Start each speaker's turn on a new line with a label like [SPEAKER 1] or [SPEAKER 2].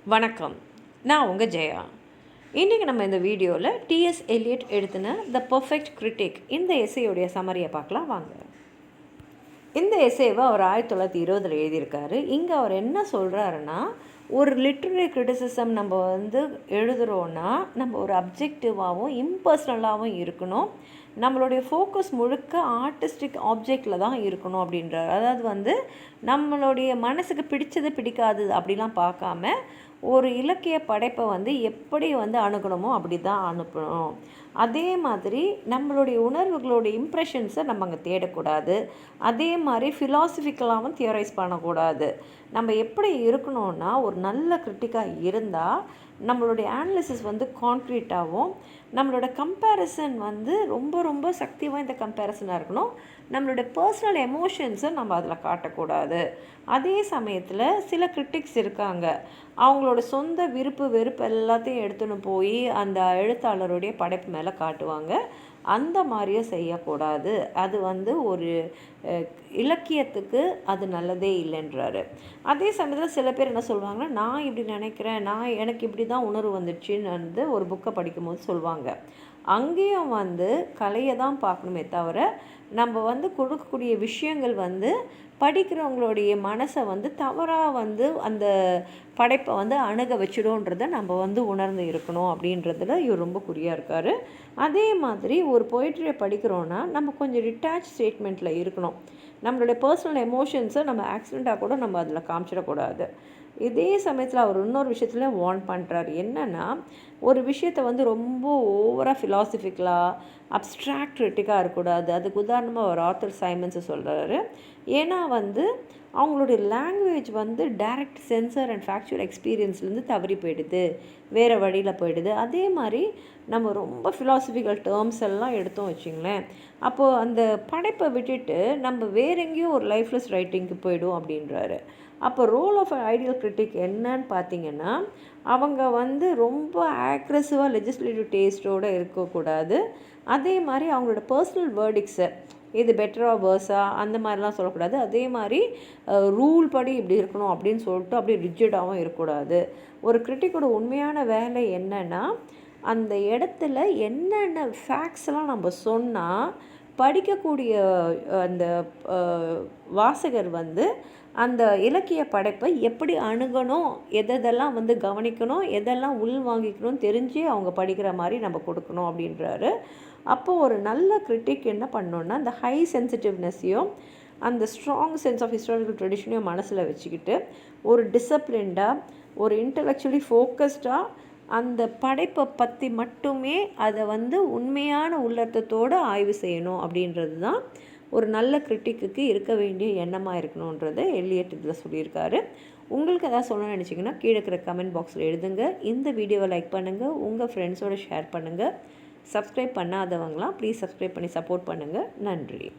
[SPEAKER 1] வணக்கம், நான் உங்கள் ஜெயா. இன்றைக்கி நம்ம இந்த வீடியோவில் டிஎஸ் எலியட் எழுதின த பர்ஃபெக்ட் கிரிட்டிக் இந்த எஸ்ஸேயோடைய சம்மரியை பார்க்கலாம் வாங்க. இந்த எஸ்ஸேவை அவர் 1920 எழுதியிருக்காரு. இங்கே அவர் என்ன சொல்கிறாருன்னா, ஒரு லிட்ரரி கிரிட்டிசிசம் நம்ம எழுதுகிறோன்னா நம்ம ஒரு அப்ஜெக்டிவாகவும் இம்பர்சனலாகவும் இருக்கணும். நம்மளுடைய ஃபோக்கஸ் முழுக்க ஆர்டிஸ்டிக் ஆப்ஜெக்டில் தான் இருக்கணும் அப்படின்றார். அதாவது நம்மளுடைய மனசுக்கு பிடிச்சது பிடிக்காது அப்படிலாம் பார்க்காம ஒரு இலக்கிய படைப்பை எப்படி அணுகணுமோ அப்படி தான் அனுப்பணும். அதே மாதிரி நம்மளுடைய உணர்வுகளுடைய இம்ப்ரெஷன்ஸை நம்ம அங்கே தேடக்கூடாது. அதே மாதிரி ஃபிலாசபிக்கலாகவும் தியரைஸ் பண்ணக்கூடாது. நம்ம எப்படி இருக்கணும்னா, ஒரு நல்ல கிரிட்டிக்காக இருந்தால் நம்மளுடைய அனாலிசிஸ் கான்க்ரீட்டாகவும், நம்மளோட கம்பேரிசன் ரொம்ப ரொம்ப சக்தி வாய்ந்த கம்பேரிசனாக இருக்கணும். நம்மளுடைய பர்சனல் எமோஷன்ஸை நம்ம அதில் காட்டக்கூடாது. அதே சமயத்தில் சில கிரிட்டிக்ஸ் இருக்காங்க, அவங்களோட சொந்த விருப்பு வெறுப்பு எல்லாத்தையும் எடுத்துன்னு போய் அந்த எழுத்தாளருடைய படைப்பு மேலே காட்டுவாங்க. அந்த மாதிரியே செய்யக்கூடாது. அது ஒரு இலக்கியத்துக்கு அது நல்லதே இல்லைன்றாரு. அதே சமயத்தில் சில பேர் என்ன சொல்லுவாங்கன்னா, நான் இப்படி நினைக்கிறேன், எனக்கு இப்படி தான் உணர்வு வந்துடுச்சின்னு ஒரு புக்கை படிக்கும்போது சொல்லுவாங்க. அங்கேயும் கலையை தான் பார்க்கணுமே தவிர நம்ம கொடுக்கக்கூடிய விஷயங்கள் படிக்கிறவங்களுடைய மனசை தவறாக அந்த படைப்பை அணுக வச்சிடும்ன்றதை நம்ம உணர்ந்து இருக்கணும் அப்படின்றதுல இவர் ரொம்ப குறியாக இருக்கார். அதே மாதிரி ஒரு பொயிட்ரியை படிக்கிறோன்னா நம்ம கொஞ்சம் டிட்டாச் ஸ்டேட்மெண்ட்டில் இருக்கணும். நம்மளுடைய பர்சனல் எமோஷன்ஸை நம்ம ஆக்சிடெண்ட்டாக கூட நம்ம அதில் காமிச்சிடக்கூடாது. இதே சமயத்தில் அவர் இன்னொரு விஷயத்தில் வார்ன் பண்ணுறாரு. என்னென்னா, ஒரு விஷயத்தை ரொம்ப ஓவராக ஃபிலாசபிக்கலாக அப்ட்ராக்ட் கிரிட்டிக்காக இருக்கக்கூடாது. அதுக்கு உதாரணமாக ஒரு ஆத்தர் சைமன்ஸை சொல்கிறாரு. ஏன்னா அவங்களுடைய language direct sensor and factual எக்ஸ்பீரியன்ஸ்லேருந்து தவறி போயிடுது, வேறு வழியில் போயிடுது. அதே மாதிரி நம்ம ரொம்ப ஃபிலாசபிக்கல் டேர்ம்ஸ் எல்லாம் எடுத்தோம் வச்சிங்களேன், அப்போது அந்த படைப்பை விட்டுட்டு நம்ம வேற எங்கேயோ ஒரு லைஃப்லெஸ் ரைட்டிங்க்கு போய்டும் அப்படின்றாரு. அப்போ ரோல் ஆஃப் ஐடியல் கிரிட்டிக் என்னன்னு பார்த்தீங்கன்னா, அவங்க ரொம்ப ஆக்ரெசிவாக லெஜிஸ்லேட்டிவ் டேஸ்ட்டோடு இருக்கக்கூடாது. அதே மாதிரி அவங்களோட பர்சனல் வேர்டிக்ஸை இது பெட்டராக வேர்ஸா அந்த மாதிரிலாம் சொல்லக்கூடாது. அதே மாதிரி ரூல் படி இப்படி இருக்கணும் அப்படின்னு சொல்லிட்டு அப்படியே ரிஜிடாகவும் இருக்கக்கூடாது. ஒரு கிரிட்டிக்கோட உண்மையான வேலை என்னென்னா, அந்த இடத்துல என்னென்ன ஃபேக்ட்ஸ்லாம் நம்ம சொன்னால் படிக்கக்கூடிய அந்த வாசகர் அந்த இலக்கிய படைப்பை எப்படி அணுகணும், எதெல்லாம் கவனிக்கணும், எதெல்லாம் உள்வாங்கிக்கணும் தெரிஞ்சு அவங்க படிக்கிற மாதிரி நம்ம கொடுக்கணும் அப்படின்றாரு. அப்போது ஒரு நல்ல கிரிட்டிக் என்ன பண்ணோன்னா, அந்த ஹை சென்சிட்டிவ்னஸையும் அந்த ஸ்ட்ராங் சென்ஸ் ஆஃப் ஹிஸ்டாரிக்கல் ட்ரெடிஷனையும் மனசில் வச்சுக்கிட்டு ஒரு டிசிப்ளின்டாக, ஒரு இன்டலெக்சுவலி ஃபோக்கஸ்டாக அந்த படைப்பை பற்றி மட்டுமே அதை உண்மையான உள்ளர்த்தத்தோடு ஆய்வு செய்யணும் அப்படின்றது தான் ஒரு நல்ல கிரிட்டிக்கு இருக்க வேண்டிய எண்ணமாக இருக்கணுன்றதை எலியட் இதில் சொல்லியிருக்காரு. உங்களுக்கு எதாவது சொல்லணும்னு நினச்சிங்கன்னா கீழே இருக்கிற கமெண்ட் பாக்ஸில் எழுதுங்க. இந்த வீடியோவை லைக் பண்ணுங்கள், உங்கள் ஃப்ரெண்ட்ஸோடு ஷேர் பண்ணுங்கள். சப்ஸ்கிரைப் பண்ணாதவங்களாம் ப்ளீஸ் சப்ஸ்கிரைப் பண்ணி சப்போர்ட் பண்ணுங்கள். நன்றி.